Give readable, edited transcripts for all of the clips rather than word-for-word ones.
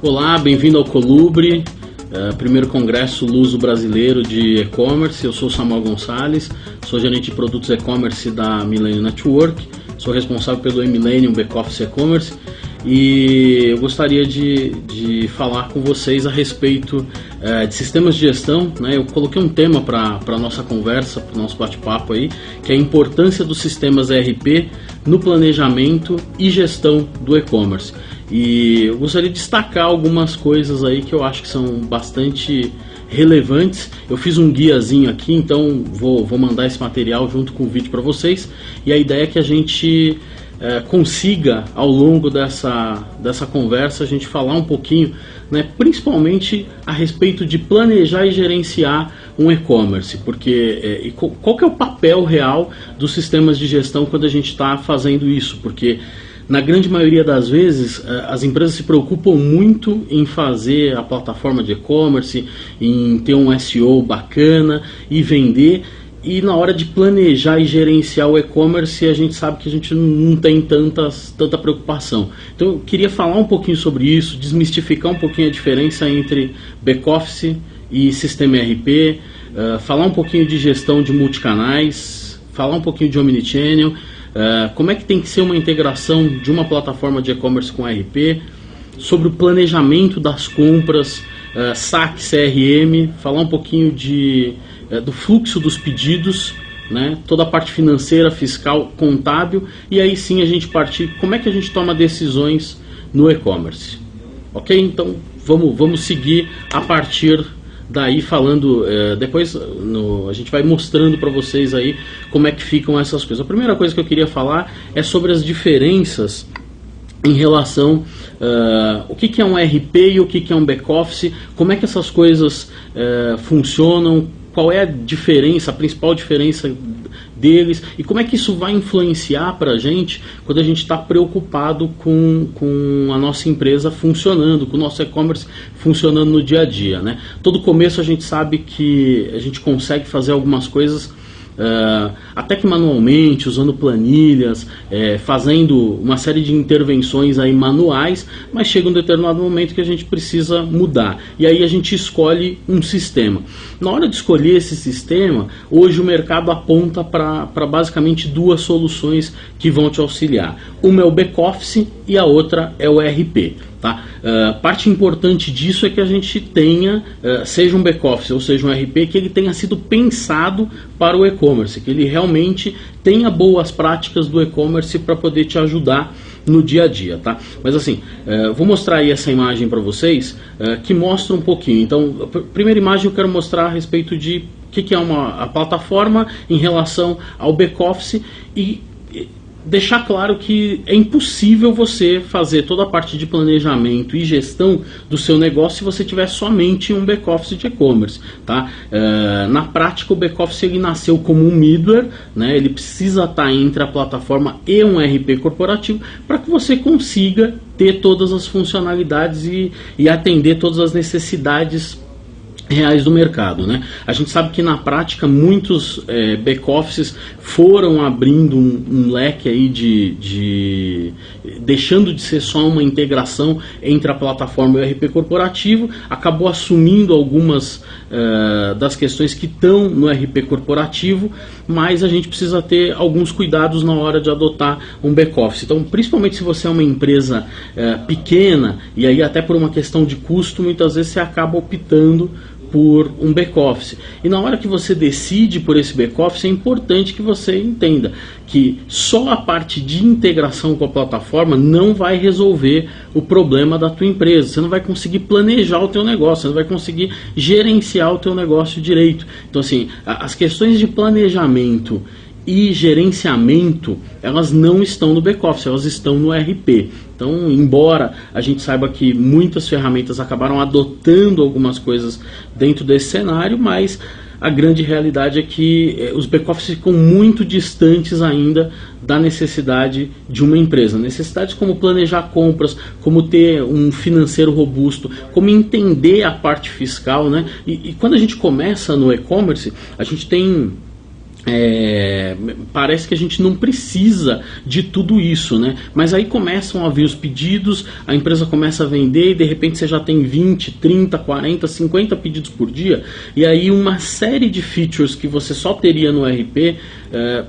Olá, bem-vindo ao Colubre, primeiro congresso luso brasileiro de e-commerce. Eu sou Samuel Gonçalves, sou gerente de produtos e-commerce da Millennium Network, sou responsável pelo Millennium Back-Office E-Commerce e eu gostaria de falar com vocês a respeito de sistemas de gestão, né? Eu coloquei um tema para a nossa conversa, para o nosso bate-papo aí, que é a importância dos sistemas ERP no planejamento e gestão do e-commerce. E eu gostaria de destacar algumas coisas aí que eu acho que são bastante relevantes. Eu fiz um guiazinho aqui, então vou mandar esse material junto com o vídeo para vocês. E a ideia é que a gente consiga, ao longo dessa conversa, a gente falar um pouquinho, né, principalmente a respeito de planejar e gerenciar um e-commerce, porque qual que é o papel real dos sistemas de gestão quando a gente está fazendo isso, porque na grande maioria das vezes, as empresas se preocupam muito em fazer a plataforma de e-commerce, em ter um SEO bacana e vender, e na hora de planejar e gerenciar o e-commerce, a gente sabe que a gente não tem tanta preocupação. Então eu queria falar um pouquinho sobre isso, desmistificar um pouquinho a diferença entre back-office e sistema ERP, falar um pouquinho de gestão de multicanais, falar um pouquinho de omnichannel, como é que tem que ser uma integração de uma plataforma de e-commerce com ERP, sobre o planejamento das compras, SAC, CRM, falar um pouquinho do fluxo dos pedidos, né, toda a parte financeira, fiscal, contábil, e aí sim a gente partir como é que a gente toma decisões no e-commerce. Ok? Então vamos seguir a partir daí falando, depois a gente vai mostrando para vocês aí como é que ficam essas coisas. A primeira coisa que eu queria falar é sobre as diferenças em relação o que é um ERP e o que é um back-office, como é que essas coisas funcionam, qual é a diferença, a principal diferença deles e como é que isso vai influenciar para a gente quando a gente está preocupado com a nossa empresa funcionando, com o nosso e-commerce funcionando no dia a dia, né? Todo começo a gente sabe que a gente consegue fazer algumas coisas até que manualmente, usando planilhas, fazendo uma série de intervenções aí manuais, mas chega um determinado momento que a gente precisa mudar, e aí a gente escolhe um sistema. Na hora de escolher esse sistema, hoje o mercado aponta para basicamente duas soluções que vão te auxiliar. Uma é o back-office e a outra é o ERP. Tá? Parte importante disso é que a gente tenha, seja um back-office ou seja um ERP, que ele tenha sido pensado para o e-commerce, que ele realmente tenha boas práticas do e-commerce para poder te ajudar no dia a dia, tá? Mas assim, vou mostrar aí essa imagem para vocês, que mostra um pouquinho. Então, a primeira imagem eu quero mostrar a respeito de o que é a plataforma em relação ao back-office e deixar claro que é impossível você fazer toda a parte de planejamento e gestão do seu negócio se você tiver somente um back-office de e-commerce, tá? Na prática, o back-office ele nasceu como um middleware, né? Ele precisa estar entre a plataforma e um ERP corporativo para que você consiga ter todas as funcionalidades e atender todas as necessidades reais do mercado, né? A gente sabe que na prática muitos back-offices foram abrindo um leque aí deixando de ser só uma integração entre a plataforma e o ERP corporativo, acabou assumindo algumas das questões que estão no ERP corporativo, mas a gente precisa ter alguns cuidados na hora de adotar um back-office. Então, principalmente se você é uma empresa pequena, e aí até por uma questão de custo, muitas vezes você acaba optando por um back-office. E na hora que você decide por esse back-office, é importante que você entenda que só a parte de integração com a plataforma não vai resolver o problema da tua empresa. Você não vai conseguir planejar o teu negócio, você não vai conseguir gerenciar o teu negócio direito. Então assim, as questões de planejamento e gerenciamento, elas não estão no back-office, elas estão no ERP. Então, embora a gente saiba que muitas ferramentas acabaram adotando algumas coisas dentro desse cenário, mas a grande realidade é que os back-offices ficam muito distantes ainda da necessidade de uma empresa. Necessidades como planejar compras, como ter um financeiro robusto, como entender a parte fiscal, né? E quando a gente começa no e-commerce, a gente tem parece que a gente não precisa de tudo isso, né? Mas aí começam a vir os pedidos, a empresa começa a vender e de repente você já tem 20, 30, 40, 50 pedidos por dia, e aí uma série de features que você só teria no ERP,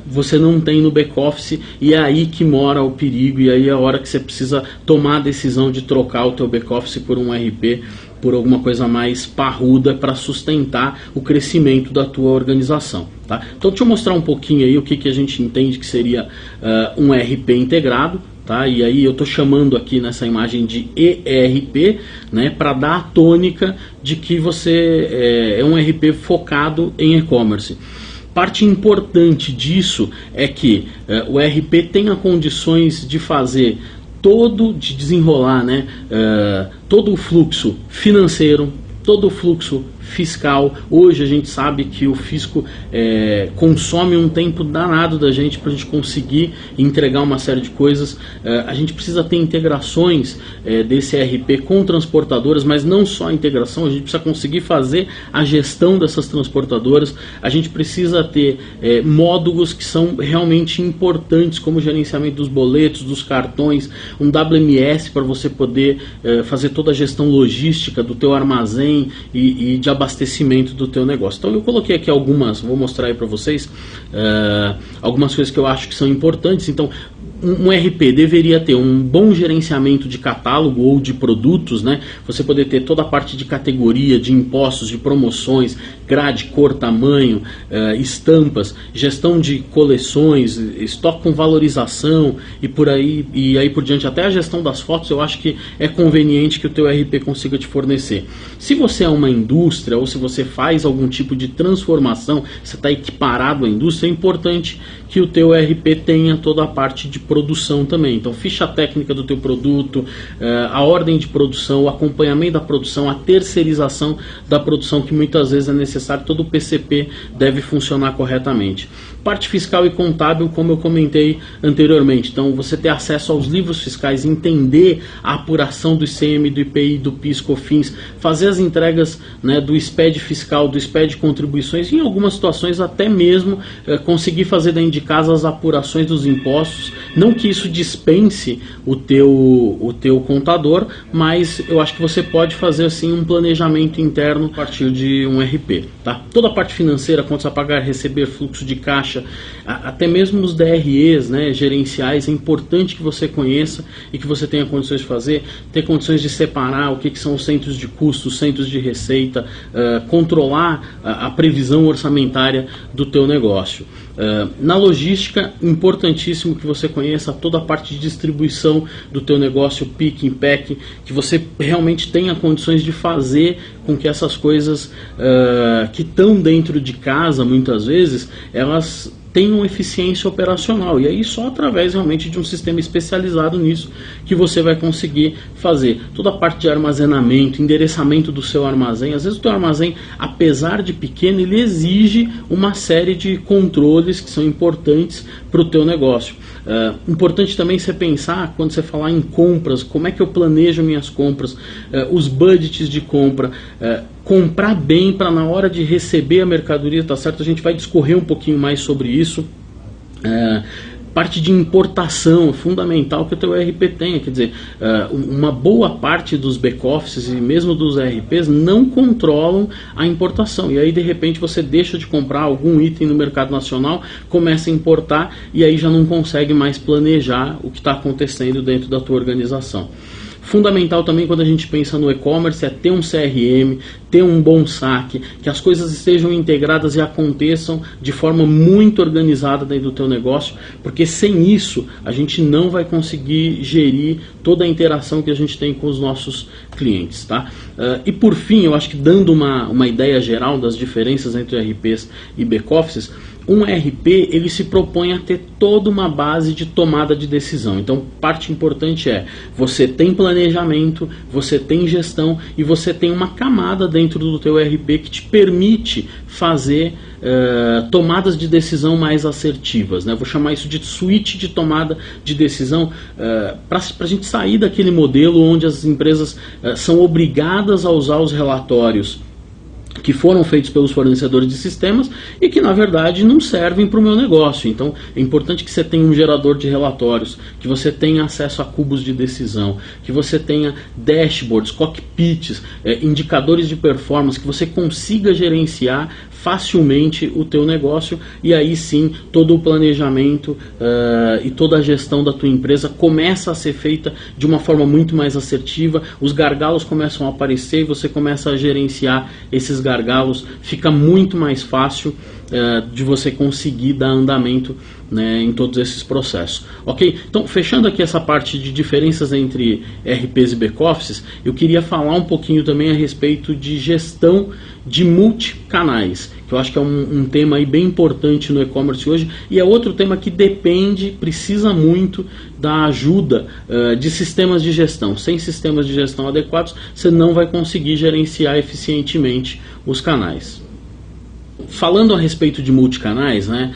você não tem no back-office, e é aí que mora o perigo, e aí é a hora que você precisa tomar a decisão de trocar o teu back-office por um ERP, por alguma coisa mais parruda para sustentar o crescimento da tua organização, tá? Então deixa eu mostrar um pouquinho aí o que a gente entende que seria um ERP integrado, tá? E aí eu estou chamando aqui nessa imagem de ERP, né, para dar a tônica de que você é um ERP focado em e-commerce. Parte importante disso é que o ERP tenha condições de fazer de desenrolar, né, todo o fluxo financeiro, todo o fluxo fiscal. Hoje a gente sabe que o fisco consome um tempo danado da gente para a gente conseguir entregar uma série de coisas. A gente precisa ter integrações desse ERP com transportadoras, mas não só a integração, a gente precisa conseguir fazer a gestão dessas transportadoras. A gente precisa ter módulos que são realmente importantes, como o gerenciamento dos boletos, dos cartões, um WMS para você poder fazer toda a gestão logística do teu armazém e de abastecimento do teu negócio. Então eu coloquei aqui algumas, vou mostrar aí para vocês algumas coisas que eu acho que são importantes. Então um ERP deveria ter um bom gerenciamento de catálogo ou de produtos, né? Você poder ter toda a parte de categoria, de impostos, de promoções, grade, cor, tamanho, estampas, gestão de coleções, estoque com valorização e aí por diante, até a gestão das fotos. Eu acho que é conveniente que o teu ERP consiga te fornecer. Se você é uma indústria ou se você faz algum tipo de transformação, você está equiparado à indústria, é importante que o teu ERP tenha toda a parte de produção também. Então, ficha técnica do teu produto, a ordem de produção, o acompanhamento da produção, a terceirização da produção, que muitas vezes é necessário, todo o PCP deve funcionar corretamente. Parte fiscal e contábil, como eu comentei anteriormente. Então, você ter acesso aos livros fiscais, entender a apuração do ICM, do IPI, do PIS, COFINS, fazer as entregas, né, do SPED fiscal, do SPED contribuições, e em algumas situações até mesmo conseguir fazer dentro de casa as apurações dos impostos. Não que isso dispense o teu contador, mas eu acho que você pode fazer assim um planejamento interno a partir de um RP, tá? Toda a parte financeira, contas a pagar, receber, fluxo de caixa, até mesmo os DREs, né, gerenciais, é importante que você conheça e que você tenha condições de fazer, ter condições de separar o que são os centros de custos, centros de receita, controlar a previsão orçamentária do teu negócio. Na logística, importantíssimo que você conheça toda a parte de distribuição do teu negócio, pick, pack, que você realmente tenha condições de fazer com que essas coisas que estão dentro de casa, muitas vezes, elas tenham eficiência operacional, e aí só através realmente de um sistema especializado nisso que você vai conseguir fazer toda a parte de armazenamento, endereçamento do seu armazém. Às vezes o teu armazém, apesar de pequeno, ele exige uma série de controles que são importantes para o teu negócio. Importante também você pensar, quando você falar em compras, como é que eu planejo minhas compras, os budgets de compra, comprar bem para na hora de receber a mercadoria, tá certo? A gente vai discorrer um pouquinho mais sobre isso. Parte de importação é fundamental que o teu ERP tenha, quer dizer, uma boa parte dos back-offices e mesmo dos ERPs não controlam a importação, e aí de repente você deixa de comprar algum item no mercado nacional, começa a importar e aí já não consegue mais planejar o que está acontecendo dentro da tua organização. Fundamental também quando a gente pensa no e-commerce é ter um CRM, ter um bom saque, que as coisas estejam integradas e aconteçam de forma muito organizada dentro do teu negócio, porque sem isso a gente não vai conseguir gerir toda a interação que a gente tem com os nossos clientes, tá? E por fim, eu acho que dando uma ideia geral das diferenças entre RPs e back-offices, um RP ele se propõe a ter toda uma base de tomada de decisão. Então, parte importante é, você tem planejamento, você tem gestão e você tem uma camada dentro do teu RP que te permite fazer tomadas de decisão mais assertivas, né? Vou chamar isso de suíte de tomada de decisão, para a gente sair daquele modelo onde as empresas são obrigadas a usar os relatórios que foram feitos pelos fornecedores de sistemas e que na verdade não servem para o meu negócio. Então é importante que você tenha um gerador de relatórios, que você tenha acesso a cubos de decisão, que você tenha dashboards, cockpits, indicadores de performance, que você consiga gerenciar facilmente o teu negócio, e aí sim todo o planejamento e toda a gestão da tua empresa começa a ser feita de uma forma muito mais assertiva, os gargalos começam a aparecer e você começa a gerenciar esses gargalos, fica muito mais fácil de você conseguir dar andamento, né, em todos esses processos. Ok? Então, fechando aqui essa parte de diferenças entre RPs e back-offices, eu queria falar um pouquinho também a respeito de gestão de multicanais, que eu acho que é um tema aí bem importante no e-commerce hoje, e é outro tema que precisa muito da ajuda de sistemas de gestão. Sem sistemas de gestão adequados, você não vai conseguir gerenciar eficientemente os canais. Falando a respeito de multicanais, né,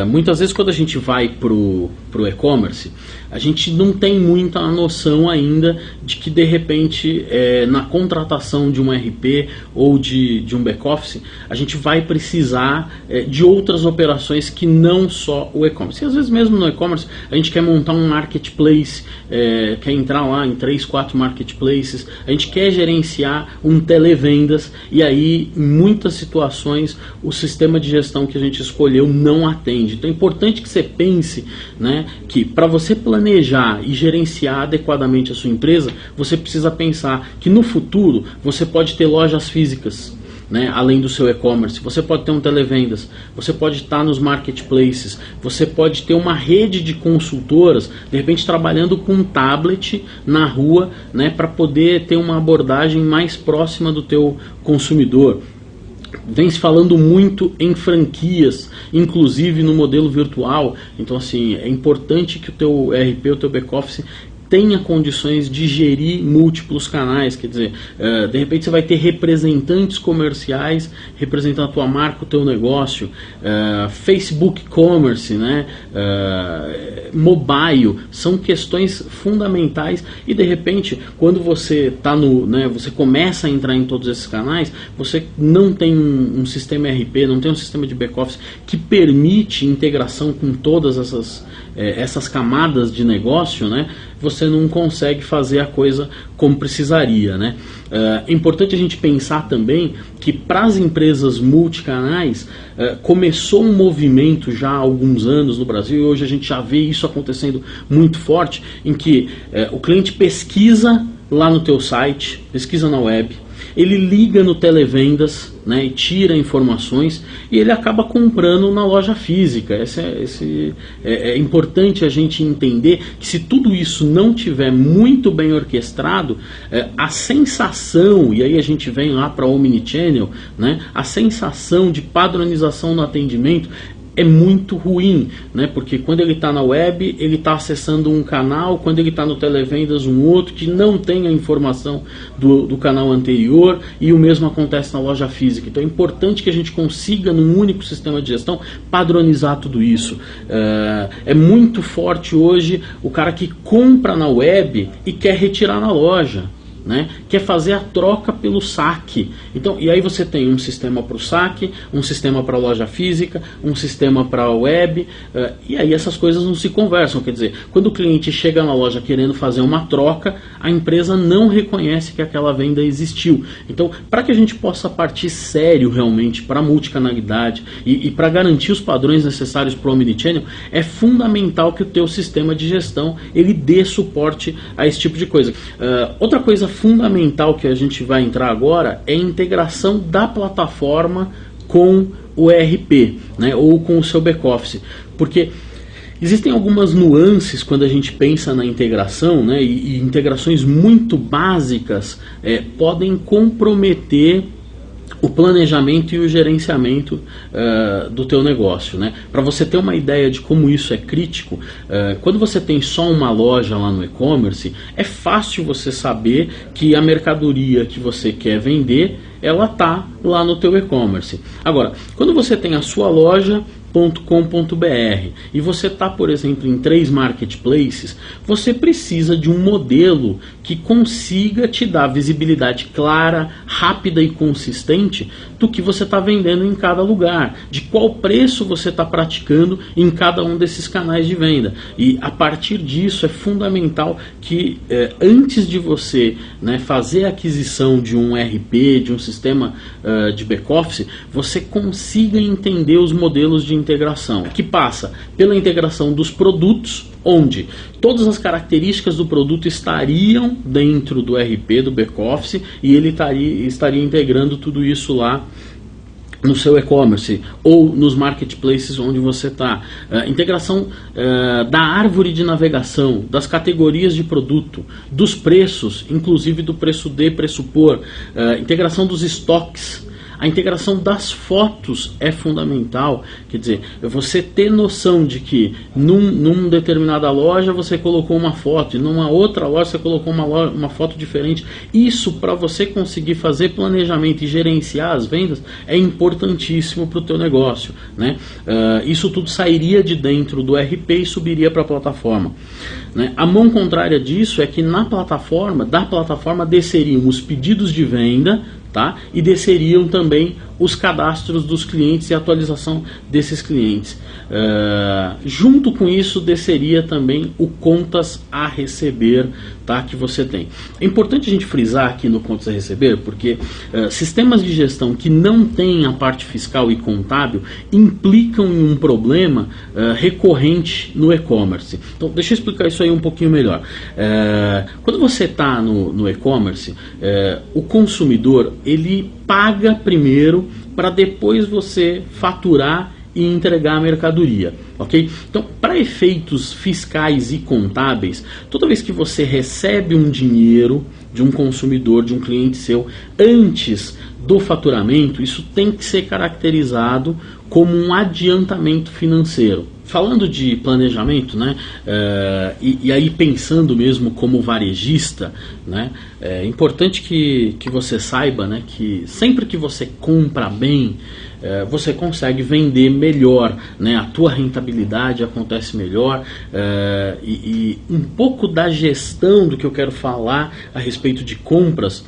muitas vezes quando a gente vai para o e-commerce, a gente não tem muita noção ainda de que de repente na contratação de um RP ou de um back-office, a gente vai precisar de outras operações que não só o e-commerce. E às vezes mesmo no e-commerce a gente quer montar um marketplace, quer entrar lá em 3, 4 marketplaces, a gente quer gerenciar um televendas, e aí em muitas situações o sistema de gestão que a gente escolheu não atende. Então é importante que você pense, né, que para você planejar e gerenciar adequadamente a sua empresa, você precisa pensar que no futuro você pode ter lojas físicas, né, além do seu e-commerce, você pode ter um televendas, você pode estar nos marketplaces, você pode ter uma rede de consultoras, de repente trabalhando com um tablet na rua, né, para poder ter uma abordagem mais próxima do teu consumidor. Vem se falando muito em franquias, inclusive no modelo virtual. Então assim, é importante que o teu RP, o teu back-office tenha condições de gerir múltiplos canais, quer dizer, de repente você vai ter representantes comerciais representando a tua marca, o teu negócio, Facebook Commerce, né, mobile, são questões fundamentais, e de repente quando você tá você começa a entrar em todos esses canais, você não tem um sistema RP, não tem um sistema de back-office que permite integração com todas essas camadas de negócio, né, você não consegue fazer a coisa como precisaria, né? É importante a gente pensar também que para as empresas multicanais começou um movimento já há alguns anos no Brasil, e hoje a gente já vê isso acontecendo muito forte, em que o cliente pesquisa lá no teu site, pesquisa na web, ele liga no televendas, né, e tira informações, e ele acaba comprando na loja física. É importante a gente entender que se tudo isso não tiver muito bem orquestrado, a sensação, e aí a gente vem lá para o Omnichannel, né, a sensação de padronização no atendimento é muito ruim, né? Porque quando ele está na web, ele está acessando um canal, quando ele está no televendas um outro, que não tem a informação do canal anterior, e o mesmo acontece na loja física. Então é importante que a gente consiga, num único sistema de gestão, padronizar tudo isso. É muito forte hoje o cara que compra na web e quer retirar na loja, né? Quer fazer a troca pelo saque. Então, e aí você tem um sistema para o saque, um sistema para a loja física, um sistema para a web, e aí essas coisas não se conversam. Quer dizer, quando o cliente chega na loja querendo fazer uma troca, a empresa não reconhece que aquela venda existiu. Então, para que a gente possa partir sério realmente para a multicanalidade e para garantir os padrões necessários para o Omnichannel, é fundamental que o teu sistema de gestão ele dê suporte a esse tipo de coisa. Outra coisa fundamental que a gente vai entrar agora é a integração da plataforma com o ERP, né, ou com o seu back-office, porque existem algumas nuances quando a gente pensa na integração, né, e integrações muito básicas podem comprometer o planejamento e o gerenciamento do teu negócio, né? Para você ter uma ideia de como isso é crítico, quando você tem só uma loja lá no e-commerce, é fácil você saber que a mercadoria que você quer vender, ela está lá no teu e-commerce. Agora, quando você tem a sua loja e você está, por exemplo, em 3 marketplaces, você precisa de um modelo que consiga te dar visibilidade clara, rápida e consistente do que você está vendendo em cada lugar, de qual preço você está praticando em cada um desses canais de venda. E a partir disso é fundamental que antes de você, né, fazer a aquisição de um RP, de um sistema de back-office, você consiga entender os modelos de integração, que passa pela integração dos produtos, onde todas as características do produto estariam dentro do RP, do back-office, e ele estaria integrando tudo isso lá no seu e-commerce ou nos marketplaces onde você está. Integração da árvore de navegação, das categorias de produto, dos preços, inclusive do preço de, preço por, integração dos estoques. A integração das fotos é fundamental, quer dizer, você ter noção de que numa determinada loja você colocou uma foto e numa outra loja você colocou uma foto diferente. Isso, para você conseguir fazer planejamento e gerenciar as vendas, é importantíssimo para o teu negócio, né? Isso tudo sairia de dentro do RP e subiria para a plataforma, né? A mão contrária disso é que da plataforma desceriam os pedidos de venda, tá? E desceriam também os cadastros dos clientes e a atualização desses clientes. Junto com isso, desceria também o contas a receber, tá? Que você tem. É importante a gente frisar aqui no contas a receber, porque sistemas de gestão que não têm a parte fiscal e contábil implicam em um problema recorrente no e-commerce. Então, deixa eu explicar isso aí um pouquinho melhor. Quando você está no e-commerce, o consumidor ele paga primeiro para depois você faturar e entregar a mercadoria, ok? Então, para efeitos fiscais e contábeis, toda vez que você recebe um dinheiro de um consumidor, de um cliente seu, antes do faturamento, isso tem que ser caracterizado como um adiantamento financeiro. Falando de planejamento, né, e aí pensando mesmo como varejista, né, é importante que você saiba, né, que sempre que você compra bem, você consegue vender melhor, né, a tua rentabilidade acontece melhor, e um pouco da gestão do que eu quero falar a respeito de compras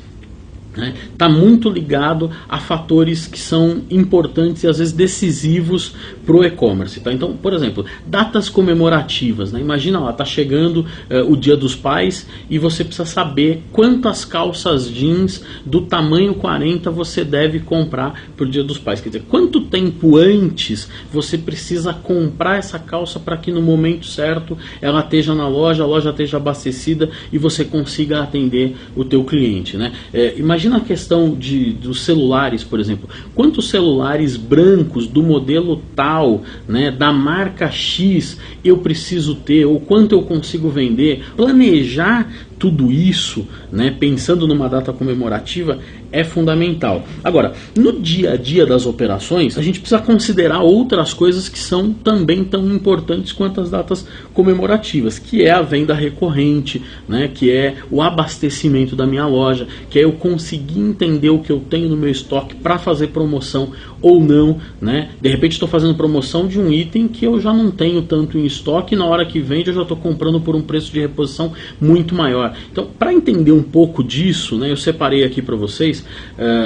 está muito ligado a fatores que são importantes e às vezes decisivos para o e-commerce, tá? Então, por exemplo, datas comemorativas, né? Imagina lá, está chegando o Dia dos Pais e você precisa saber quantas calças jeans do tamanho 40 você deve comprar para o Dia dos Pais. Quer dizer, quanto tempo antes você precisa comprar essa calça para que no momento certo ela esteja na loja, a loja esteja abastecida e você consiga atender o teu cliente, né? Imagina a questão dos celulares, por exemplo. Quantos celulares brancos do modelo tal, né, da marca X eu preciso ter, ou quanto eu consigo vender? Planejar tudo isso, né, pensando numa data comemorativa, é fundamental. Agora, no dia a dia das operações, a gente precisa considerar outras coisas que são também tão importantes quanto as datas comemorativas, que é a venda recorrente, né, que é o abastecimento da minha loja, que é eu conseguir entender o que eu tenho no meu estoque para fazer promoção ou não, né? De repente estou fazendo promoção de um item que eu já não tenho tanto em estoque, e na hora que vende eu já estou comprando por um preço de reposição muito maior. Então, para entender um pouco disso, né, eu separei aqui para vocês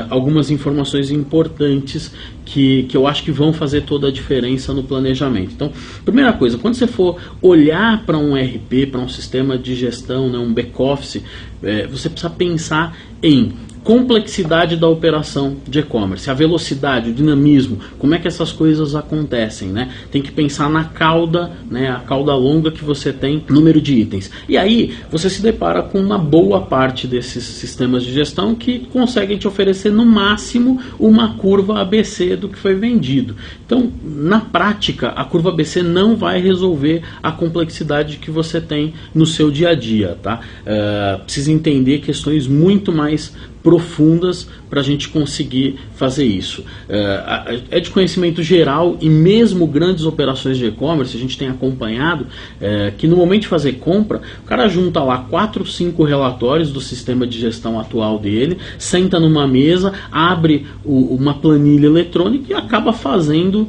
algumas informações importantes que eu acho que vão fazer toda a diferença no planejamento. Então, primeira coisa, quando você for olhar para um RP, para um sistema de gestão, né, um back-office, você precisa pensar em complexidade da operação de e-commerce, a velocidade, o dinamismo, como é que essas coisas acontecem, né? Tem que pensar na cauda, né, a cauda longa que você tem, número de itens. E aí você se depara com uma boa parte desses sistemas de gestão que conseguem te oferecer no máximo uma curva ABC do que foi vendido. Então, na prática, a curva ABC não vai resolver a complexidade que você tem no seu dia a dia, tá? Precisa entender questões muito mais profundas para a gente conseguir fazer isso. É de conhecimento geral, e mesmo grandes operações de e-commerce, a gente tem acompanhado que no momento de fazer compra, o cara junta lá 4, 5 relatórios do sistema de gestão atual dele, senta numa mesa, abre uma planilha eletrônica e acaba fazendo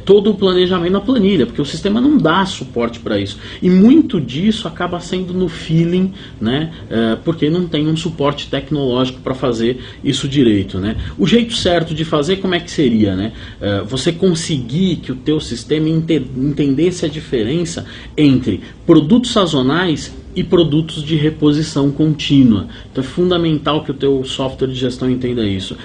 todo o planejamento na planilha, porque o sistema não dá suporte para isso. E muito disso acaba sendo no feeling, né? Porque não tem um suporte tecnológico para fazer isso direito, né? O jeito certo de fazer, como é que seria, né? Você conseguir que o teu sistema entendesse a diferença entre produtos sazonais e produtos de reposição contínua. Então é fundamental que o teu software de gestão entenda isso.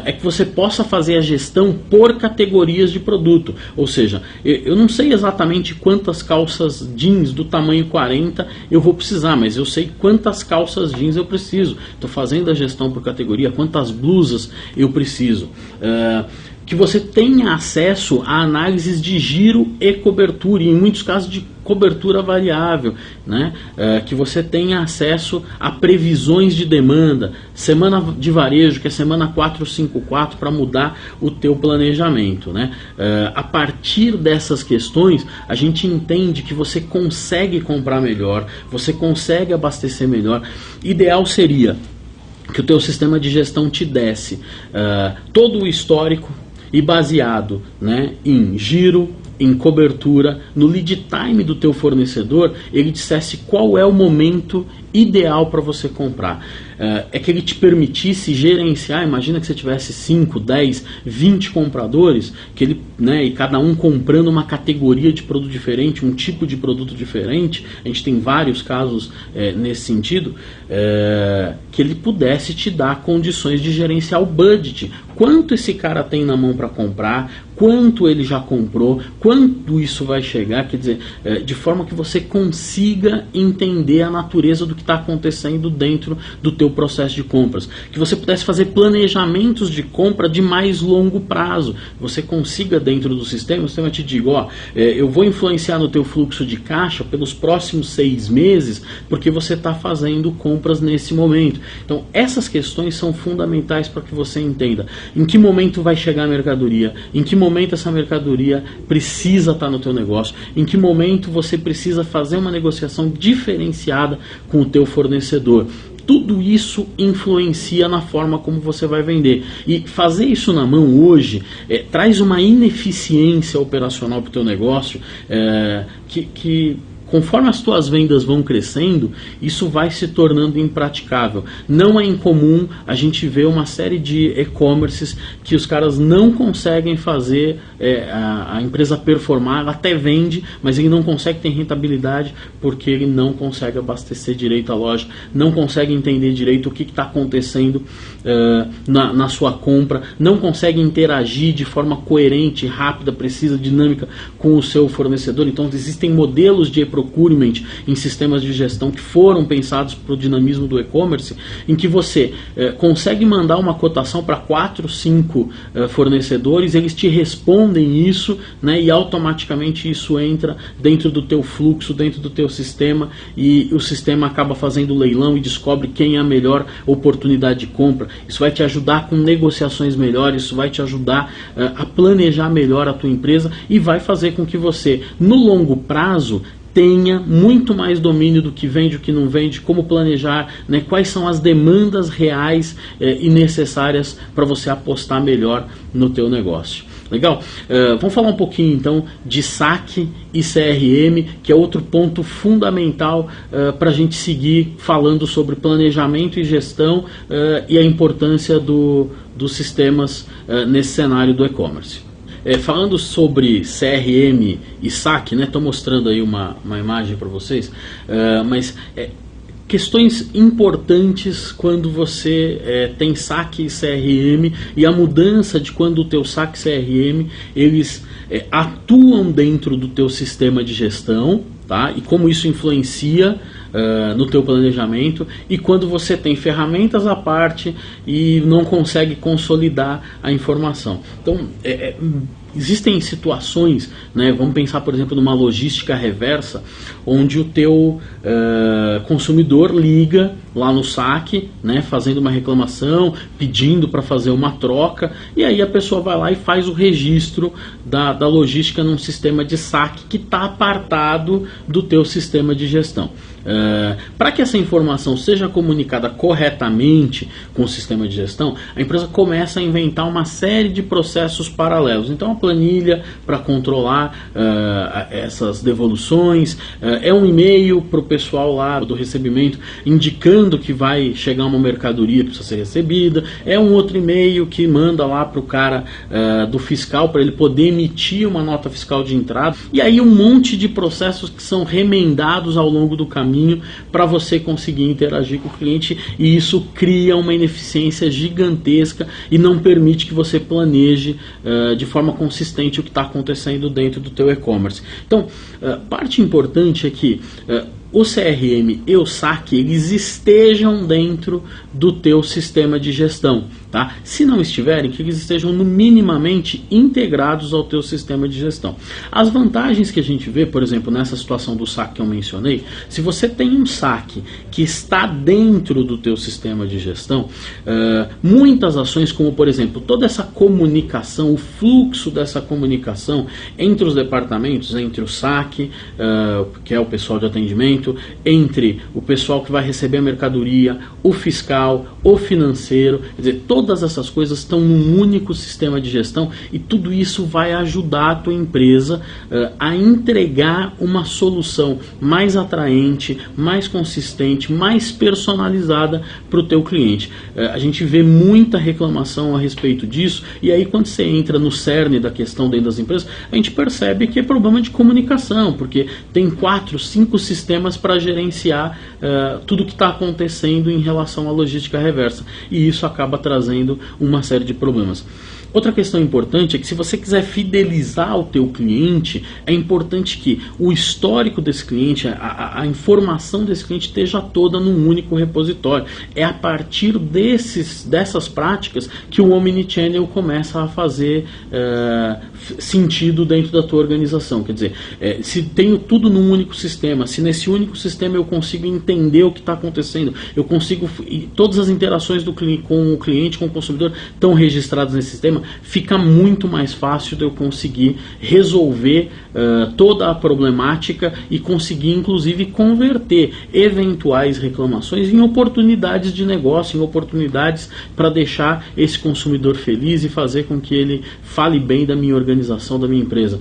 É que você possa fazer a gestão por categorias de produto. Ou seja, eu não sei exatamente quantas calças jeans do tamanho 40 eu vou precisar, mas eu sei quantas calças jeans eu preciso. Estou fazendo a gestão por categoria, quantas blusas eu preciso. Que você tenha acesso a análises de giro e cobertura, e em muitos casos de cobertura variável, né? Que você tenha acesso a previsões de demanda, semana de varejo, que é semana 454, para mudar o teu planejamento, né? A partir dessas questões, a gente entende que você consegue comprar melhor, você consegue abastecer melhor. Ideal seria que o teu sistema de gestão te desse todo o histórico, e baseado, né, em giro, em cobertura, no lead time do teu fornecedor, ele dissesse qual é o momento ideal para você comprar. É que ele te permitisse gerenciar. Imagina que você tivesse 5, 10, 20 compradores, que ele, né, e cada um comprando uma categoria de produto diferente, um tipo de produto diferente. A gente tem vários casos nesse sentido, que ele pudesse te dar condições de gerenciar o budget. Quanto esse cara tem na mão para comprar, quanto ele já comprou, quanto isso vai chegar, quer dizer, de forma que você consiga entender a natureza do que está acontecendo dentro do teu processo de compras, que você pudesse fazer planejamentos de compra de mais longo prazo, você consiga dentro do sistema, o sistema te diga, eu vou influenciar no teu fluxo de caixa pelos próximos 6 meses, porque você está fazendo compras nesse momento. Então essas questões são fundamentais para que você entenda em que momento vai chegar a mercadoria, em que momento essa mercadoria precisa estar no teu negócio, em que momento você precisa fazer uma negociação diferenciada com o teu fornecedor. Tudo isso influencia na forma como você vai vender. E fazer isso na mão hoje traz uma ineficiência operacional para o teu negócio que conforme as tuas vendas vão crescendo, isso vai se tornando impraticável. Não é incomum a gente ver uma série de e-commerces que os caras não conseguem fazer a empresa performar. Ela até vende, mas ele não consegue ter rentabilidade porque ele não consegue abastecer direito a loja, não consegue entender direito o que está acontecendo na sua compra, não consegue interagir de forma coerente, rápida, precisa, dinâmica com o seu fornecedor. Então existem modelos de procurement em sistemas de gestão que foram pensados para o dinamismo do e-commerce, em que você consegue mandar uma cotação para 4, 5 fornecedores, eles te respondem isso, né, e automaticamente isso entra dentro do teu fluxo, dentro do teu sistema, e o sistema acaba fazendo leilão e descobre quem é a melhor oportunidade de compra. Isso vai te ajudar com negociações melhores, isso vai te ajudar a planejar melhor a tua empresa e vai fazer com que você, no longo prazo, tenha muito mais domínio do que vende, o que não vende, como planejar, né, quais são as demandas reais e necessárias para você apostar melhor no teu negócio. Legal? Vamos falar um pouquinho então de SAC e CRM, que é outro ponto fundamental para a gente seguir falando sobre planejamento e gestão e a importância dos sistemas nesse cenário do e-commerce. Falando sobre CRM e SAC, estou mostrando aí uma imagem para vocês, mas questões importantes quando você tem SAC e CRM, e a mudança de quando o teu SAC e CRM eles atuam dentro do teu sistema de gestão, tá? E como isso influencia no teu planejamento, e quando você tem ferramentas à parte e não consegue consolidar a informação. Então, existem situações, né, vamos pensar, por exemplo, numa logística reversa, onde o teu consumidor liga lá no saque, né, fazendo uma reclamação, pedindo para fazer uma troca, e aí a pessoa vai lá e faz o registro da logística num sistema de saque que está apartado do teu sistema de gestão. Para que essa informação seja comunicada corretamente com o sistema de gestão, a empresa começa a inventar uma série de processos paralelos. Então, a planilha para controlar essas devoluções, é um e-mail para o pessoal lá do recebimento indicando que vai chegar uma mercadoria que precisa ser recebida, é um outro e-mail que manda lá para o cara do fiscal para ele poder emitir uma nota fiscal de entrada, e aí um monte de processos que são remendados ao longo do caminho para você conseguir interagir com o cliente, e isso cria uma ineficiência gigantesca e não permite que você planeje de forma consistente o que está acontecendo dentro do teu e-commerce. Então, parte importante é que o CRM e o saque, eles estejam dentro do teu sistema de gestão, tá? Se não estiverem, que eles estejam minimamente integrados ao teu sistema de gestão. As vantagens que a gente vê, por exemplo, nessa situação do saque que eu mencionei, se você tem um saque que está dentro do teu sistema de gestão, muitas ações, como por exemplo, toda essa comunicação, o fluxo dessa comunicação entre os departamentos, entre o saque, que é o pessoal de atendimento, entre o pessoal que vai receber a mercadoria, o fiscal, o financeiro, quer dizer, todas essas coisas estão num único sistema de gestão, e tudo isso vai ajudar a tua empresa a entregar uma solução mais atraente, mais consistente, mais personalizada para o teu cliente. A gente vê muita reclamação a respeito disso, e aí quando você entra no cerne da questão dentro das empresas, a gente percebe que é problema de comunicação, porque tem 4, 5 sistemas para gerenciar tudo que está acontecendo em relação à logística reversa, e isso acaba trazendo uma série de problemas. Outra questão importante é que se você quiser fidelizar o teu cliente, é importante que o histórico desse cliente, a informação desse cliente esteja toda num único repositório. É a partir dessas práticas que o Omnichannel começa a fazer sentido dentro da tua organização. Quer dizer, se tenho tudo num único sistema, se nesse único sistema eu consigo entender o que está acontecendo, eu consigo, todas as interações com o cliente, com o consumidor estão registradas nesse sistema, fica muito mais fácil de eu conseguir resolver toda a problemática e conseguir inclusive converter eventuais reclamações em oportunidades de negócio, em oportunidades para deixar esse consumidor feliz e fazer com que ele fale bem da minha organização, da minha empresa.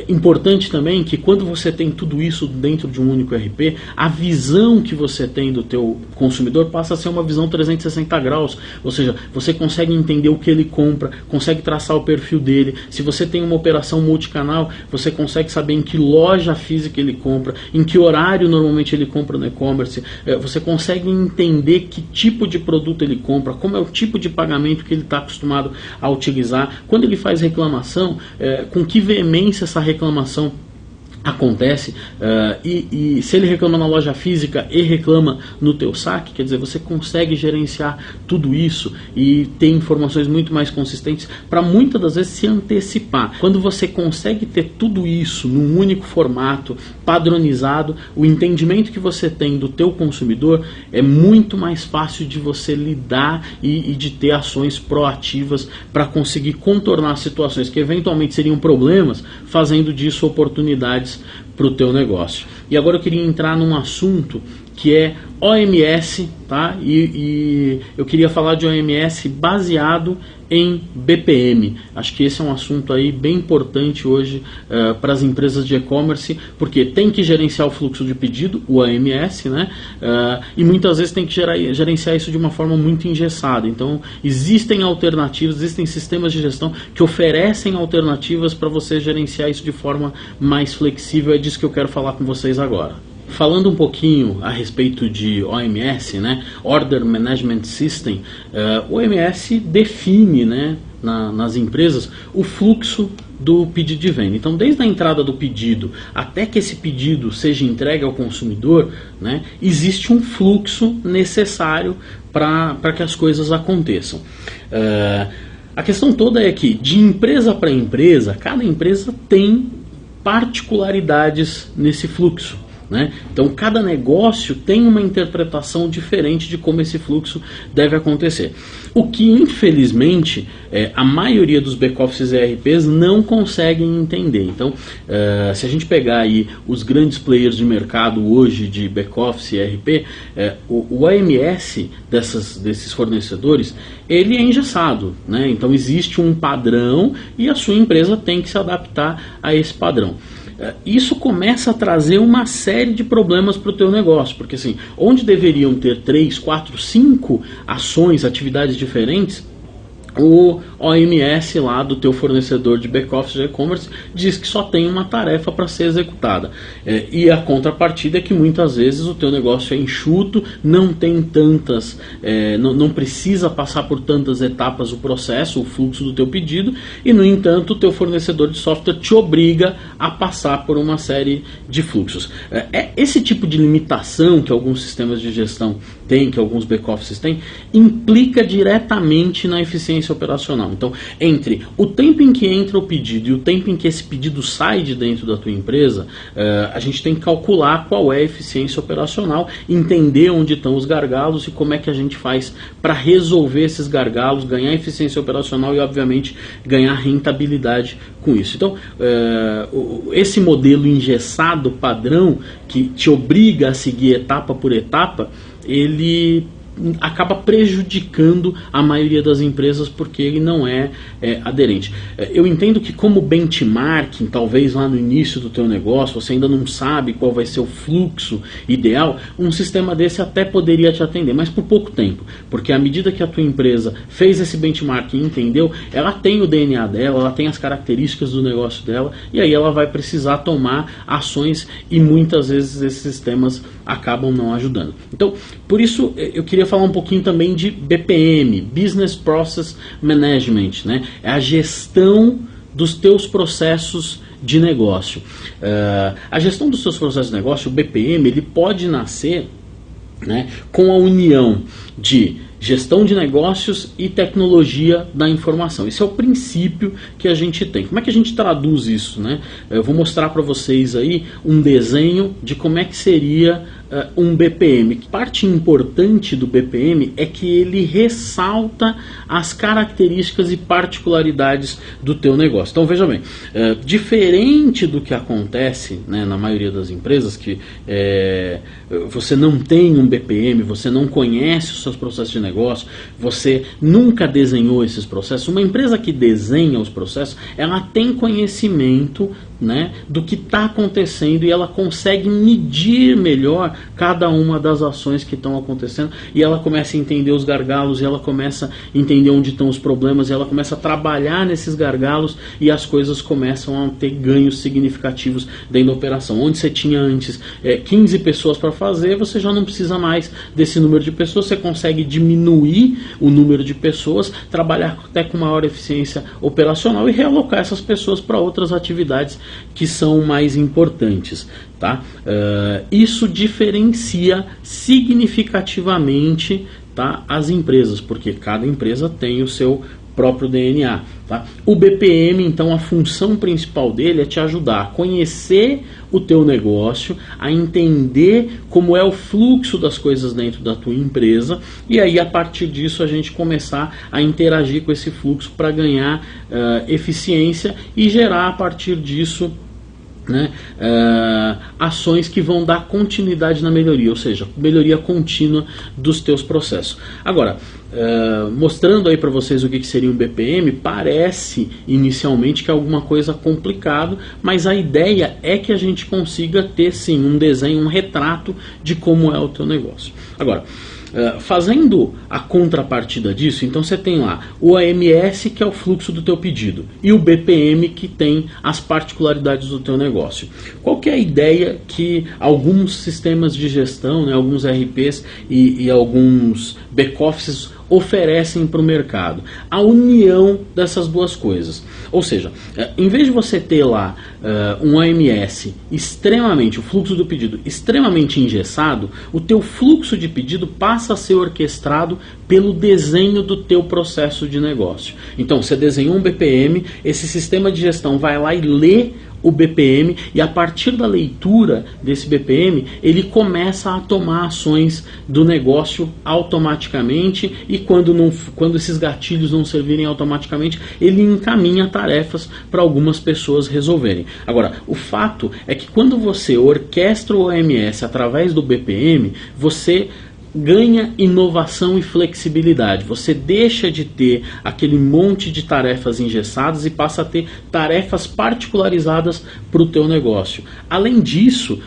Importante também que quando você tem tudo isso dentro de um único ERP, a visão que você tem do teu consumidor passa a ser uma visão 360 graus, ou seja, você consegue entender o que ele compra, consegue traçar o perfil dele. Se você tem uma operação multicanal, você consegue saber em que loja física ele compra, em que horário normalmente ele compra no e-commerce, você consegue entender que tipo de produto ele compra, como é o tipo de pagamento que ele está acostumado a utilizar, quando ele faz reclamação, com que veemência essa reclamação acontece, e se ele reclama na loja física e reclama no teu saque, quer dizer, você consegue gerenciar tudo isso e ter informações muito mais consistentes para muitas das vezes se antecipar. Quando você consegue ter tudo isso num único formato, padronizado, o entendimento que você tem do teu consumidor é muito mais fácil de você lidar e de ter ações proativas para conseguir contornar situações que eventualmente seriam problemas, fazendo disso oportunidades para o teu negócio. E agora eu queria entrar num assunto que é OMS, tá? E eu queria falar de OMS baseado em BPM. Acho que esse é um assunto aí bem importante hoje para as empresas de e-commerce, porque tem que gerenciar o fluxo de pedido, o OMS, né? E muitas vezes tem que gerenciar isso de uma forma muito engessada. Então existem alternativas, existem sistemas de gestão que oferecem alternativas para você gerenciar isso de forma mais flexível. É disso que eu quero falar com vocês agora. Falando um pouquinho a respeito de OMS, né, Order Management System, o OMS define, né, nas empresas o fluxo do pedido de venda. Então, desde a entrada do pedido até que esse pedido seja entregue ao consumidor, né, existe um fluxo necessário para que as coisas aconteçam. A questão toda é que, de empresa para empresa, cada empresa tem particularidades nesse fluxo, né? Então cada negócio tem uma interpretação diferente de como esse fluxo deve acontecer. O que infelizmente a maioria dos back-offices ERPs não conseguem entender. Então se a gente pegar aí os grandes players de mercado hoje de back-office ERP, o AMS desses fornecedores, ele é engessado, né? Então existe um padrão e a sua empresa tem que se adaptar a esse padrão. Isso começa a trazer uma série de problemas para o teu negócio, porque assim, onde deveriam ter 3, 4, 5 ações, atividades diferentes, o OMS lá do teu fornecedor de back-office de e-commerce diz que só tem uma tarefa para ser executada. E a contrapartida é que muitas vezes o teu negócio é enxuto, não tem tantas, não precisa passar por tantas etapas o processo, o fluxo do teu pedido, e no entanto o teu fornecedor de software te obriga a passar por uma série de fluxos. Esse tipo de limitação que alguns sistemas de gestão têm, que alguns back-offices têm, implica diretamente na eficiência operacional. Então, entre o tempo em que entra o pedido e o tempo em que esse pedido sai de dentro da tua empresa, a gente tem que calcular qual é a eficiência operacional, entender onde estão os gargalos e como é que a gente faz para resolver esses gargalos, ganhar eficiência operacional e, obviamente, ganhar rentabilidade com isso. Então, esse modelo engessado padrão que te obriga a seguir etapa por etapa, ele acaba prejudicando a maioria das empresas porque ele não é aderente. Eu entendo que como benchmarking, talvez lá no início do teu negócio, você ainda não sabe qual vai ser o fluxo ideal, um sistema desse até poderia te atender, mas por pouco tempo, porque à medida que a tua empresa fez esse benchmarking e entendeu, ela tem o DNA dela, ela tem as características do negócio dela, e aí ela vai precisar tomar ações e muitas vezes esses sistemas acabam não ajudando. Então, por isso eu queria falar um pouquinho também de BPM, Business Process Management, né? É a gestão dos teus processos de negócio. A gestão dos teus processos de negócio, o BPM, ele pode nascer, né, com a união de gestão de negócios e tecnologia da informação. Esse é o princípio que a gente tem. Como é que a gente traduz isso, né? Eu vou mostrar para vocês aí um desenho de como é que seria um BPM. Parte importante do BPM é que ele ressalta as características e particularidades do teu negócio. Então veja bem, diferente do que acontece, né, na maioria das empresas, que você não tem um BPM, você não conhece os seus processos de negócio, você nunca desenhou esses processos. Uma empresa que desenha os processos, ela tem conhecimento, né, do que está acontecendo e ela consegue medir melhor cada uma das ações que estão acontecendo e ela começa a entender os gargalos e ela começa a entender onde estão os problemas e ela começa a trabalhar nesses gargalos e as coisas começam a ter ganhos significativos dentro da operação. Onde você tinha antes 15 pessoas para fazer, você já não precisa mais desse número de pessoas, você consegue diminuir o número de pessoas, trabalhar até com maior eficiência operacional e realocar essas pessoas para outras atividades que são mais importantes, tá? Isso diferencia significativamente, tá, as empresas, porque cada empresa tem o seu próprio DNA, tá? O BPM, então, a função principal dele é te ajudar a conhecer o teu negócio, a entender como é o fluxo das coisas dentro da tua empresa e aí a partir disso a gente começar a interagir com esse fluxo para ganhar eficiência e gerar a partir disso, né, ações que vão dar continuidade na melhoria, ou seja, melhoria contínua dos teus processos. Agora, mostrando aí para vocês o que seria um BPM, parece inicialmente que é alguma coisa complicado, mas a ideia é que a gente consiga ter sim um desenho, um retrato de como é o teu negócio. Agora, fazendo a contrapartida disso, então você tem lá o AMS, que é o fluxo do teu pedido, e o BPM, que tem as particularidades do teu negócio. Qual que é a ideia que alguns sistemas de gestão, né, alguns RPs e alguns back-offices oferecem para o mercado. A união dessas duas coisas. Ou seja, em vez de você ter lá um OMS extremamente, o fluxo do pedido extremamente engessado, o teu fluxo de pedido passa a ser orquestrado pelo desenho do teu processo de negócio. Então, você desenhou um BPM, esse sistema de gestão vai lá e lê o BPM, e a partir da leitura desse BPM, ele começa a tomar ações do negócio automaticamente, e quando esses gatilhos não servirem automaticamente, ele encaminha tarefas para algumas pessoas resolverem. Agora, o fato é que quando você orquestra o OMS através do BPM, você ganha inovação e flexibilidade. Você deixa de ter aquele monte de tarefas engessadas e passa a ter tarefas particularizadas para o teu negócio. Além disso,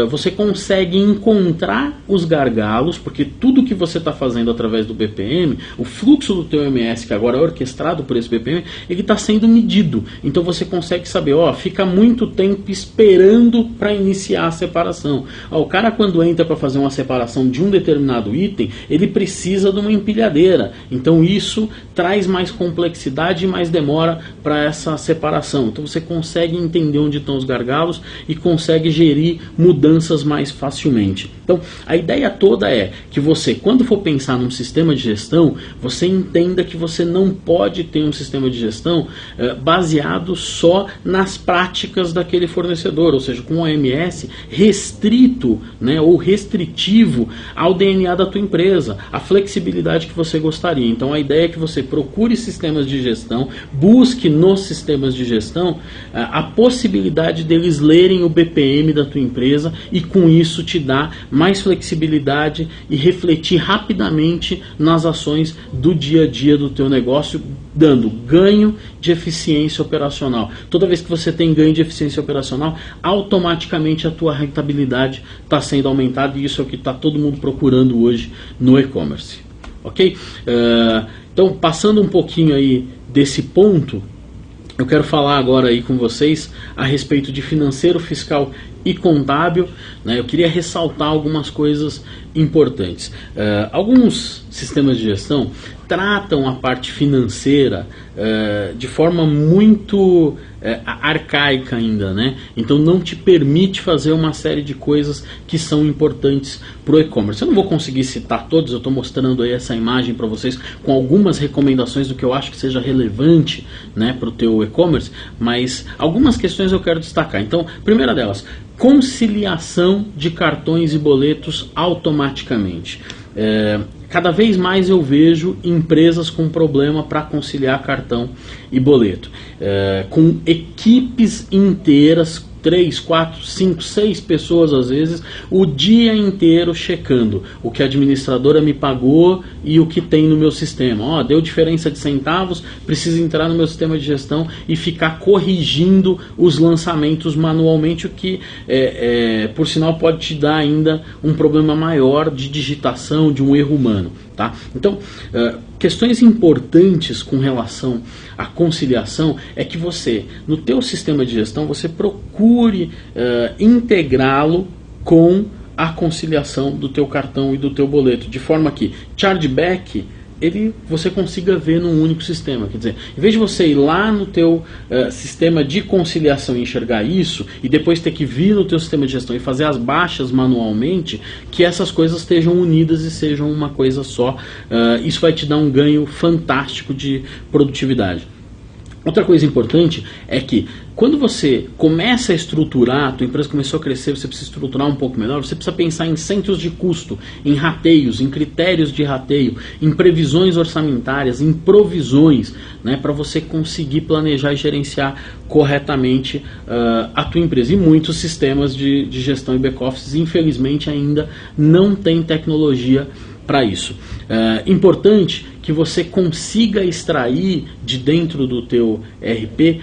você consegue encontrar os gargalos, porque tudo que você está fazendo através do BPM, o fluxo do teu OMS, que agora é orquestrado por esse BPM, ele está sendo medido. Então você consegue saber, fica muito tempo esperando para iniciar a separação. O cara, quando entra para fazer uma separação de um determinado item, ele precisa de uma empilhadeira. Então isso traz mais complexidade e mais demora para essa separação. Então você consegue entender onde estão os gargalos e consegue gerir mudanças mais facilmente. Então a ideia toda é que você, quando for pensar num sistema de gestão, você entenda que você não pode ter um sistema de gestão baseado só nas práticas daquele fornecedor, ou seja, com um OMS restrito, né, ou restritivo ao DNA da tua empresa, a flexibilidade que você gostaria. Então a ideia é que você procure sistemas de gestão, busque nos sistemas de gestão a possibilidade deles lerem o BPM da tua empresa, e com isso te dá mais flexibilidade e refletir rapidamente nas ações do dia a dia do teu negócio, dando ganho de eficiência operacional. Toda vez que você tem ganho de eficiência operacional, automaticamente a tua rentabilidade está sendo aumentada, e isso é o que está todo mundo procurando hoje no e-commerce. Ok? Então, passando um pouquinho aí desse ponto, eu quero falar agora aí com vocês a respeito de financeiro, fiscal e contábil, né? Eu queria ressaltar algumas coisas importantes. Alguns sistemas de gestão tratam a parte financeira de forma muito arcaica ainda, né? Então não te permite fazer uma série de coisas que são importantes para o e-commerce. Eu não vou conseguir citar todos, eu estou mostrando aí essa imagem para vocês com algumas recomendações do que eu acho que seja relevante, né, para o teu e-commerce, mas algumas questões eu quero destacar. Então, primeira delas, conciliação de cartões e boletos automaticamente. Cada vez mais eu vejo empresas com problema para conciliar cartão e boleto, com equipes inteiras, 3, 4, 5, 6 pessoas às vezes, o dia inteiro checando o que a administradora me pagou e o que tem no meu sistema. Deu diferença de centavos, preciso entrar no meu sistema de gestão e ficar corrigindo os lançamentos manualmente, o que por sinal pode te dar ainda um problema maior de digitação, de um erro humano. Tá? Então, questões importantes com relação à conciliação é que você, no teu sistema de gestão, você procure integrá-lo com a conciliação do teu cartão e do teu boleto, de forma que chargeback você consiga ver num único sistema. Quer dizer, em vez de você ir lá no teu sistema de conciliação e enxergar isso, e depois ter que vir no teu sistema de gestão e fazer as baixas manualmente, que essas coisas estejam unidas e sejam uma coisa só. Isso vai te dar um ganho fantástico de produtividade. Outra coisa importante é que quando você começa a estruturar, a tua empresa começou a crescer, você precisa estruturar um pouco melhor, você precisa pensar em centros de custo, em rateios, em critérios de rateio, em previsões orçamentárias, em provisões, né, para você conseguir planejar e gerenciar corretamente a tua empresa. E muitos sistemas de gestão e back-office, infelizmente, ainda não tem tecnologia para isso. Importante que você consiga extrair de dentro do teu RP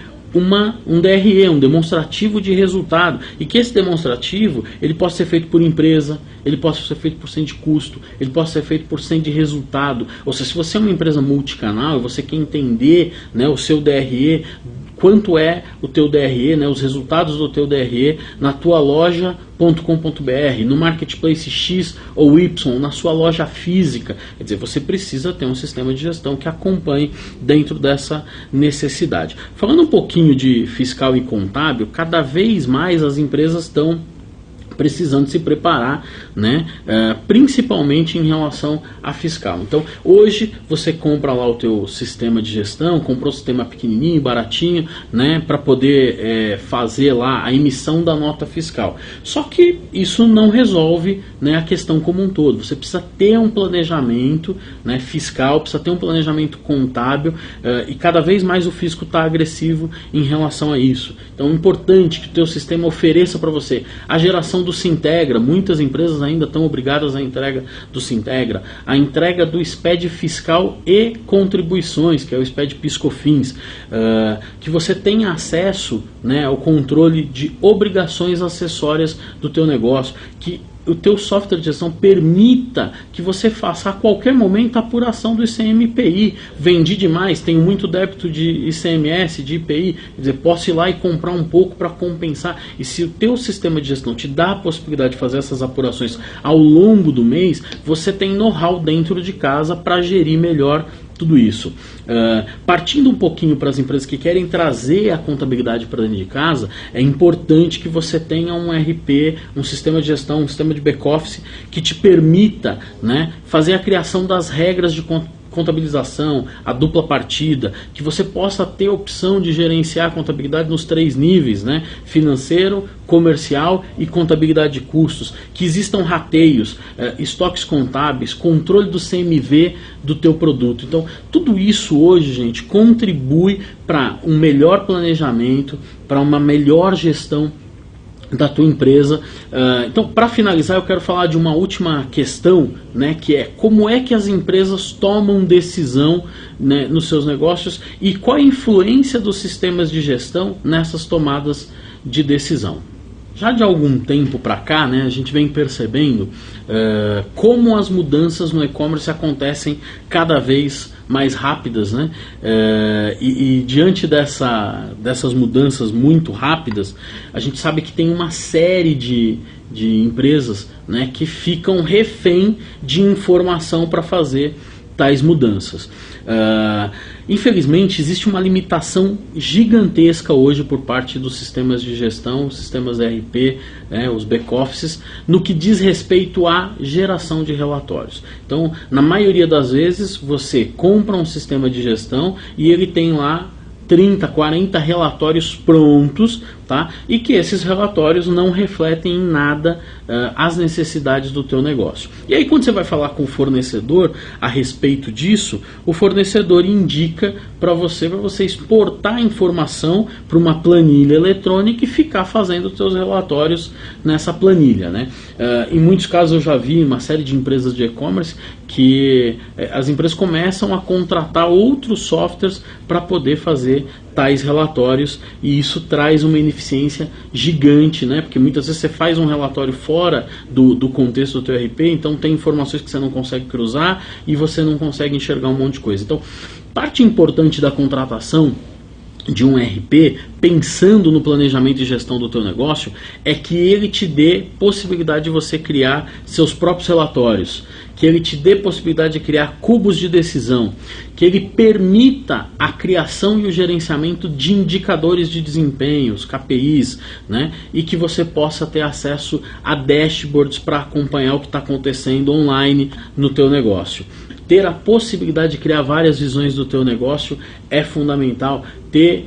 um DRE, um demonstrativo de resultado, e que esse demonstrativo ele possa ser feito por empresa, ele pode ser feito por cento de custo, ele pode ser feito por cento de resultado. Ou seja, se você é uma empresa multicanal e você quer entender, né, o seu DRE, quanto é o teu DRE, né, os resultados do teu DRE na tua loja.com.br, no marketplace X ou Y, na sua loja física. Quer dizer, você precisa ter um sistema de gestão que acompanhe dentro dessa necessidade. Falando um pouquinho de fiscal e contábil, cada vez mais as empresas estão precisando se preparar, né, principalmente em relação a fiscal. Então, hoje você compra lá o teu sistema de gestão, comprou um sistema pequenininho, baratinho, né, para poder fazer lá a emissão da nota fiscal. Só que isso não resolve, né, a questão como um todo. Você precisa ter um planejamento, né, fiscal, precisa ter um planejamento contábil, e cada vez mais o fisco está agressivo em relação a isso. Então, é importante que o teu sistema ofereça para você a geração do Sintegra. Muitas empresas ainda estão obrigadas à entrega do Sintegra, a entrega do SPED fiscal e contribuições, que é o SPED PIS/COFINS, que você tenha acesso, né, ao controle de obrigações acessórias do teu negócio, que o teu software de gestão permita que você faça a qualquer momento a apuração do ICMPI. Vendi demais, tenho muito débito de ICMS, de IPI, quer dizer, posso ir lá e comprar um pouco para compensar. E se o teu sistema de gestão te dá a possibilidade de fazer essas apurações ao longo do mês, você tem know-how dentro de casa para gerir melhor tudo isso. Partindo um pouquinho para as empresas que querem trazer a contabilidade para dentro de casa, é importante que você tenha um RP, um sistema de gestão, um sistema de back-office que te permita, né, fazer a criação das regras de contabilização, a dupla partida, que você possa ter a opção de gerenciar a contabilidade nos 3 níveis, né? Financeiro, comercial e contabilidade de custos, que existam rateios, estoques contábeis, controle do CMV do teu produto. Então, tudo isso hoje, gente, contribui para um melhor planejamento, para uma melhor gestão da tua empresa. Então, para finalizar, eu quero falar de uma última questão, né, que é como é que as empresas tomam decisão, né, nos seus negócios e qual a influência dos sistemas de gestão nessas tomadas de decisão. Já de algum tempo para cá, né, a gente vem percebendo como as mudanças no e-commerce acontecem cada vez mais rápidas, né? E diante dessas mudanças muito rápidas, a gente sabe que tem uma série de empresas, né, que ficam refém de informação para fazer tais mudanças. Infelizmente, existe uma limitação gigantesca hoje por parte dos sistemas de gestão, os sistemas ERP, os back-offices, no que diz respeito à geração de relatórios. Então, na maioria das vezes, você compra um sistema de gestão e ele tem lá 30, 40 relatórios prontos, tá? E que esses relatórios não refletem em nada as necessidades do teu negócio. E aí, quando você vai falar com o fornecedor a respeito disso, o fornecedor indica para você exportar a informação para uma planilha eletrônica e ficar fazendo os seus relatórios nessa planilha, né? Em muitos casos eu já vi uma série de empresas de e-commerce que as empresas começam a contratar outros softwares para poder fazer tais relatórios, e isso traz uma ineficiência gigante, né? Porque muitas vezes você faz um relatório fora do contexto do teu RP, então tem informações que você não consegue cruzar e você não consegue enxergar um monte de coisa. Então, parte importante da contratação de um RP, pensando no planejamento e gestão do teu negócio, é que ele te dê possibilidade de você criar seus próprios relatórios, que ele te dê possibilidade de criar cubos de decisão, que ele permita a criação e o gerenciamento de indicadores de desempenho, os KPIs, né? E que você possa ter acesso a dashboards para acompanhar o que está acontecendo online no teu negócio. Ter a possibilidade de criar várias visões do teu negócio é fundamental. Ter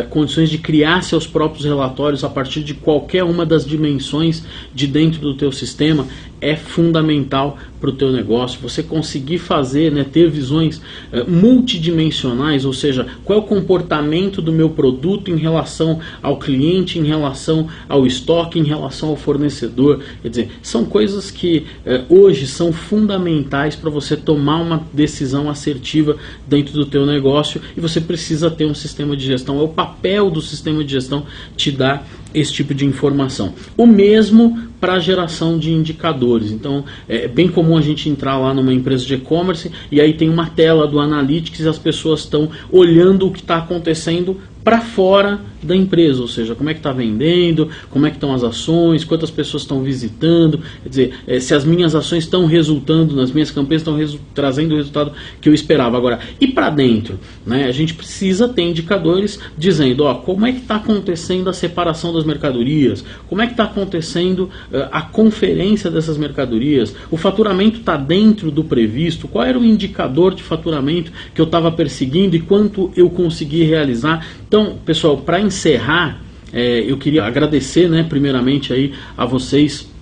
condições de criar seus próprios relatórios a partir de qualquer uma das dimensões de dentro do teu sistema é fundamental para o teu negócio. Você conseguir fazer, né, ter visões multidimensionais, ou seja, qual é o comportamento do meu produto em relação ao cliente, em relação ao estoque, em relação ao fornecedor. Quer dizer, são coisas que hoje são fundamentais para você tomar uma decisão assertiva dentro do teu negócio, e você precisa ter um sistema de gestão. É o papel do sistema de gestão te dar esse tipo de informação. O mesmo para a geração de indicadores. Então é bem comum a gente entrar lá numa empresa de e-commerce e aí tem uma tela do Analytics e as pessoas estão olhando o que está acontecendo para fora da empresa, ou seja, como é que está vendendo, como é que estão as ações, quantas pessoas estão visitando, quer dizer, se as minhas ações estão resultando, nas minhas campanhas estão trazendo o resultado que eu esperava. Agora, e para dentro? Né? A gente precisa ter indicadores dizendo, ó, como é que está acontecendo a separação das mercadorias, como é que está acontecendo a conferência dessas mercadorias, o faturamento está dentro do previsto, qual era o indicador de faturamento que eu estava perseguindo e quanto eu consegui realizar. Então, pessoal, para encerrar, eu queria agradecer, né, primeiramente aí a vocês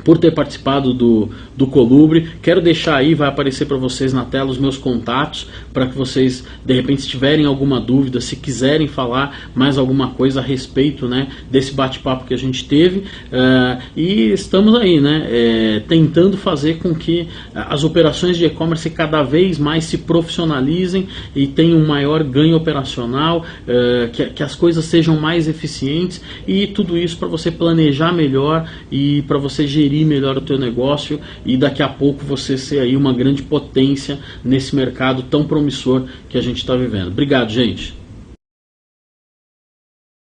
por ter participado do Colubre. Quero deixar aí, vai aparecer para vocês na tela os meus contatos, para que vocês, de repente, se tiverem alguma dúvida, se quiserem falar mais alguma coisa a respeito, né, desse bate-papo que a gente teve. E estamos aí, né, tentando fazer com que as operações de e-commerce cada vez mais se profissionalizem e tenham um maior ganho operacional, que as coisas sejam mais eficientes, e tudo isso para você planejar melhor e para você gerir melhor o teu negócio e daqui a pouco você ser aí uma grande potência nesse mercado tão promissor que a gente está vivendo. Obrigado, gente.